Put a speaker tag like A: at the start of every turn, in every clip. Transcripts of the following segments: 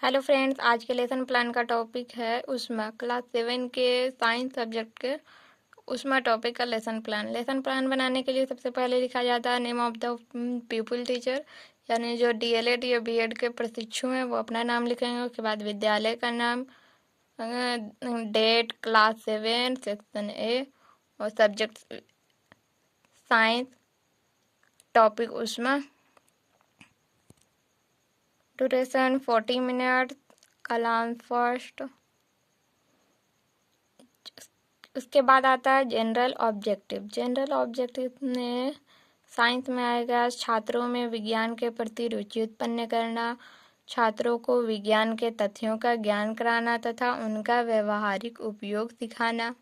A: Hello friends, आज के lesson plan का टॉपिक है उष्मा। क्लास 7 के साइंस सब्जेक्ट के उष्मा टॉपिक का लेसन प्लान बनाने के लिए सबसे पहले लिखा जाता है name of the people teacher, यानी जो डीएलएड या बीएड के प्रशिक्षु हैं वो अपना नाम लिखेंगे। उसके बाद विद्यालय का नाम, डेट, क्लास 7 सेक्शन ए और सब्जेक्ट साइंस, टॉपिक उष्मा, ड्यूरेशन 40 मिनट, कलाम फर्स्ट। उसके बाद आता है जनरल ऑब्जेक्टिव में साइंस में आएगा छात्रों में विज्ञान के प्रति रुचि उत्पन्न करना, छात्रों को विज्ञान के तथ्यों का ज्ञान कराना तथा उनका व्यवहारिक उपयोग सिखाना,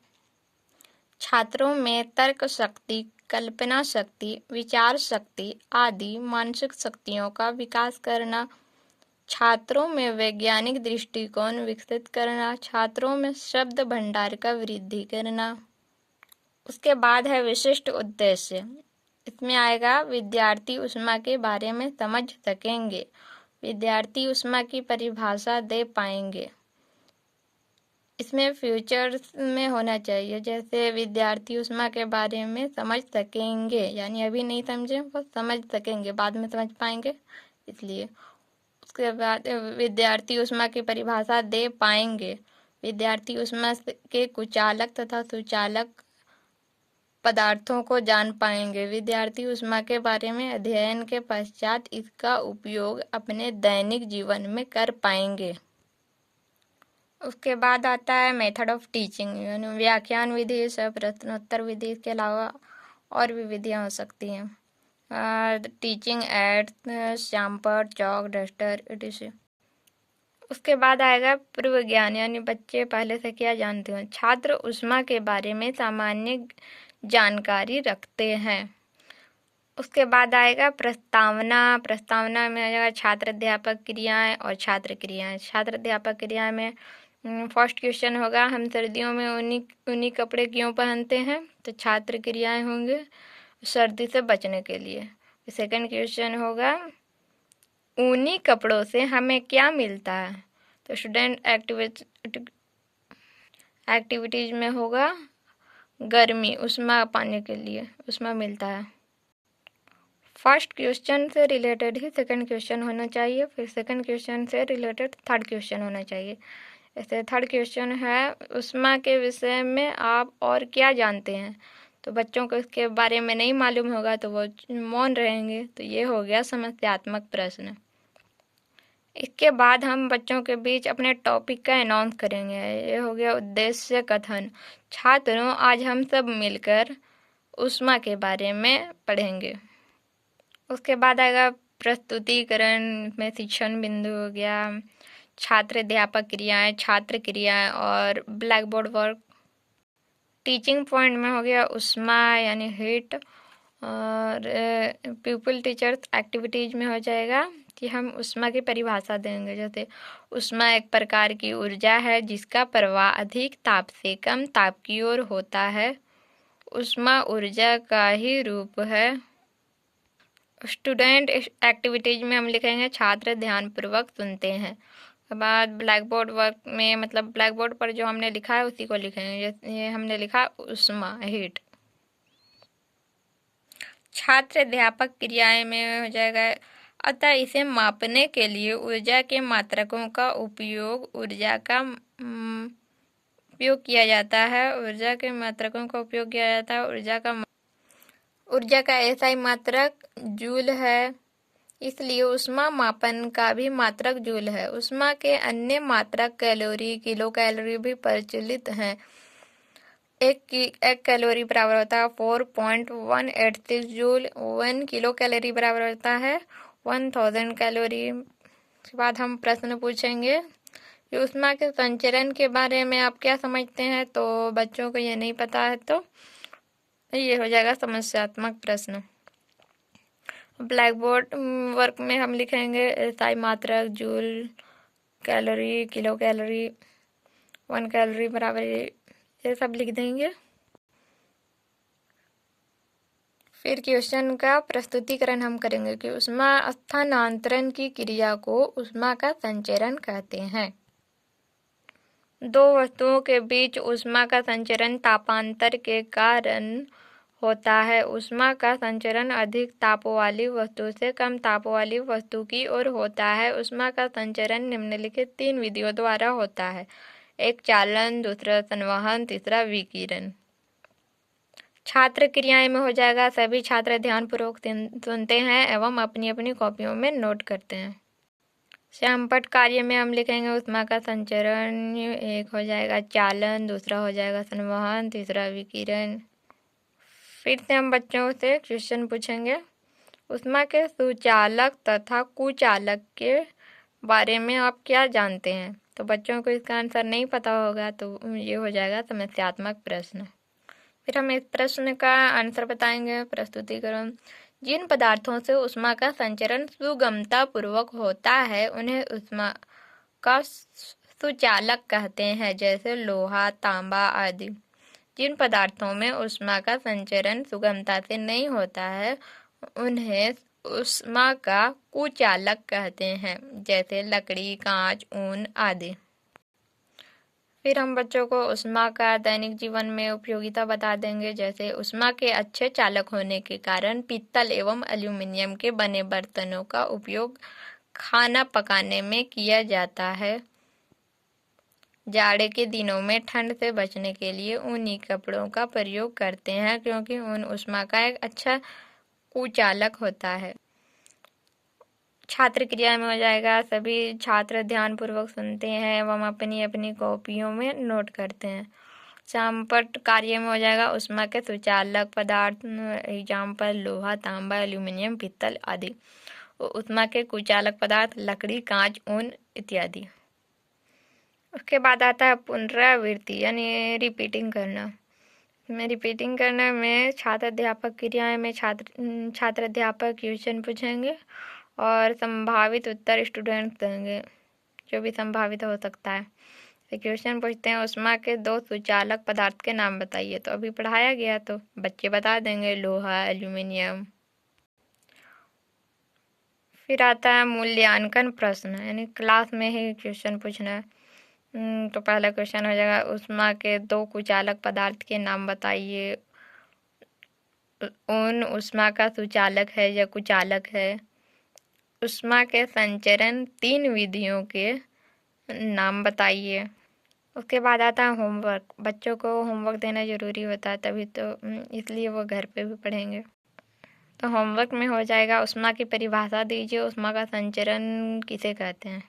A: छात्रों में तर्क शक्ति, कल्पना शक्ति, विचार शक्ति आदि मानसिक शक्तियों का विकास करना, छात्रों में वैज्ञानिक दृष्टिकोण विकसित करना, छात्रों में शब्द भंडार का वृद्धि करना। उसके बाद है विशिष्ट उद्देश्य। इसमें आएगा विद्यार्थी उष्मा के बारे में समझ सकेंगे, विद्यार्थी उष्मा की परिभाषा दे पाएंगे। इसमें फ्यूचर्स में होना चाहिए, जैसे विद्यार्थी उष्मा के बारे में समझ सकेंगे, यानी अभी नहीं समझे वो समझ सकेंगे, बाद में समझ पाएंगे इसलिए। उसके बाद विद्यार्थी उष्मा की परिभाषा दे पाएंगे, विद्यार्थी उष्मा के कुचालक तथा सुचालक पदार्थों को जान पाएंगे, विद्यार्थी उष्मा के बारे में अध्ययन के पश्चात इसका उपयोग अपने दैनिक जीवन में कर पाएंगे। उसके बाद आता है मेथड ऑफ टीचिंग, यानी व्याख्यान विधि से प्रश्नोत्तर विधि के अलावा और भी विधियाँ हो सकती हैं। टीचिंग एड शैम्पर, चौक, डस्टर etc। उसके बाद आएगा पूर्व ज्ञान, यानी बच्चे पहले से क्या जानते हैं। छात्र उष्मा के बारे में सामान्य जानकारी रखते हैं। उसके बाद आएगा प्रस्तावना में आएगा छात्र अध्यापक क्रियाएं और छात्र क्रियाएं। छात्र अध्यापक क्रिया में फर्स्ट क्वेश्चन होगा हम सर्दियों में ऊनी कपड़े क्यों पहनते हैं, तो छात्र क्रियाएं होंगे सर्दी से बचने के लिए। सेकंड क्वेश्चन होगा ऊनी कपड़ों से हमें क्या मिलता है, तो स्टूडेंट एक्टिविटीज में होगा गर्मी, उष्मा पाने के लिए उष्मा मिलता है। फर्स्ट क्वेश्चन से रिलेटेड ही सेकंड क्वेश्चन होना चाहिए, फिर सेकंड क्वेश्चन से रिलेटेड थर्ड क्वेश्चन होना चाहिए। ऐसे थर्ड क्वेश्चन है उष्मा के विषय में आप और क्या जानते हैं, तो बच्चों को इसके बारे में नहीं मालूम होगा तो वो मौन रहेंगे, तो ये हो गया समस्यात्मक प्रश्न। इसके बाद हम बच्चों के बीच अपने टॉपिक का अनाउंस करेंगे। ये हो गया उद्देश्य कथन। छात्रों, आज हम सब मिलकर उष्मा के बारे में पढ़ेंगे। उसके बाद आएगा प्रस्तुतिकरण में शिक्षण बिंदु हो गया, छात्र अध्यापक क्रियाएं, छात्र क्रियाएं और black board work. Teaching point में हो गया उष्मा यानी हीट, और पीपल टीचर्स एक्टिविटीज में हो जाएगा कि हम उष्मा की परिभाषा देंगे। जैसे उष्मा एक प्रकार की ऊर्जा है जिसका प्रवाह अधिक ताप से कम ताप की ओर होता है। उष्मा ऊर्जा का ही रूप है। स्टूडेंट एक्टिविटीज में हम लिखेंगे छात्र ध्यानपूर्वक सुनते हैं। उसके बाद ब्लैक बोर्ड वर्क में मतलब ब्लैक बोर्ड पर जो हमने लिखा है उसी को लिखेंगे। जैसे हमने लिखा उष्मा हीट। छात्र अध्यापक क्रियाएं में हो जाएगा अतः इसे मापने के लिए ऊर्जा के मात्रकों का उपयोग उपयोग किया जाता है। ऊर्जा के मात्रकों का उपयोग किया जाता है। ऊर्जा का ऐसा मात्रक जूल है, इसलिए उष्मा मापन का भी मात्रक जूल है। उष्मा के अन्य मात्रक कैलोरी, किलो कैलोरी भी प्रचलित हैं। एक कैलोरी बराबर होता है 4.186 जूल। 1 किलो कैलोरी बराबर होता है 1000 कैलोरी। उसके बाद हम प्रश्न पूछेंगे कि उष्मा के संचरण के बारे में आप क्या समझते हैं, तो बच्चों को ये नहीं पता है तो ये हो जाएगा समस्यात्मक प्रश्न। ब्लैक बोर्ड वर्क में हम लिखेंगे एसआई मात्रक, joule, calorie, kilo calorie, 1 calorie बराबर, ये सब लिख देंगे। फिर क्वेश्चन का प्रस्तुतिकरण हम करेंगे कि ऊष्मा स्थानांतरण की क्रिया को ऊष्मा का संचरण कहते हैं। दो वस्तुओं के बीच ऊष्मा का संचरण तापांतर के कारण होता है। ऊष्मा का संचरण अधिक ताप वाली वस्तु से कम ताप वाली वस्तु की ओर होता है। ऊष्मा का संचरण निम्नलिखित 3 विधियों द्वारा होता है। एक चालन, दूसरा संवहन, तीसरा विकिरण। छात्र क्रियाएं में हो जाएगा। सभी छात्र ध्यानपूर्वक सुनते हैं एवं अपनी अपनी कॉपियों में नोट करते हैं। श्यामपट्ट कार्य में हम लिखेंगे ऊष्मा का संचरण। एक हो जाएगा चालन, दूसरा हो जाएगा संवहन, तीसरा विकिरण। फिर से हम बच्चों से क्वेश्चन पूछेंगे। ऊष्मा के सुचालक तथा कुचालक के बारे में आप क्या जानते हैं? तो बच्चों को इसका आंसर नहीं पता होगा तो ये हो जाएगा समस्यात्मक प्रश्न। फिर हम इस प्रश्न का आंसर बताएंगे। प्रस्तुतिकरण। जिन पदार्थों से ऊष्मा का संचरण सुगमता पूर्वक होता है उन्हें ऊष्मा का सुचालक कहते हैं, जैसे लोहा, तांबा आदि। जिन पदार्थों में ऊष्मा का संचरण सुगमता से नहीं होता है उन्हें ऊष्मा का कुचालक कहते हैं, जैसे लकड़ी, कांच, ऊन आदि। फिर हम बच्चों को ऊष्मा का दैनिक जीवन में उपयोगिता बता देंगे। जैसे ऊष्मा के अच्छे चालक होने के कारण पीतल एवं एल्यूमीनियम के बने बर्तनों का उपयोग खाना पकाने में किया जाता है। जाड़े के दिनों में ठंड से बचने के लिए ऊनी कपड़ों का प्रयोग करते हैं, क्योंकि ऊन ऊष्मा का एक अच्छा कुचालक होता है। छात्र क्रिया में हो जाएगा। सभी छात्र ध्यानपूर्वक सुनते हैं एवं अपनी अपनी कॉपियों में नोट करते हैं। श्यामपट्ट कार्य में हो जाएगा। ऊष्मा के सुचालक पदार्थ एग्जाम्पल लोहा, तांबा, एल्यूमीनियम, पीतल आदि। ऊष्मा के कुचालक पदार्थ लकड़ी, कांच, ऊन इत्यादि। उसके बाद आता है पुनरावृत्ति यानी रिपीटिंग करना। रिपीटिंग करने में छात्र अध्यापक क्रियाएं में छात्र अध्यापक क्वेश्चन पूछेंगे और संभावित उत्तर स्टूडेंट्स देंगे, जो भी संभावित हो सकता है। तो क्वेश्चन पूछते हैं ऊष्मा के 2 सुचालक पदार्थ के नाम बताइए। तो अभी पढ़ाया गया तो बच्चे बता देंगे लोहा, एल्यूमीनियम। फिर आता है मूल्यांकन प्रश्न, यानी क्लास में ही क्वेश्चन पूछना है। तो पहला क्वेश्चन हो जाएगा ऊष्मा के 2 कुचालक पदार्थ के नाम बताइए। ऊन ऊष्मा का सुचालक है या कुचालक है? ऊष्मा के संचरण 3 विधियों के नाम बताइए। उसके बाद आता है होमवर्क। बच्चों को होमवर्क देना ज़रूरी होता है, तभी तो इसलिए वो घर पे भी पढ़ेंगे। तो होमवर्क में हो जाएगा ऊष्मा की परिभाषा दीजिए। ऊष्मा का संचरण किसे कहते हैं?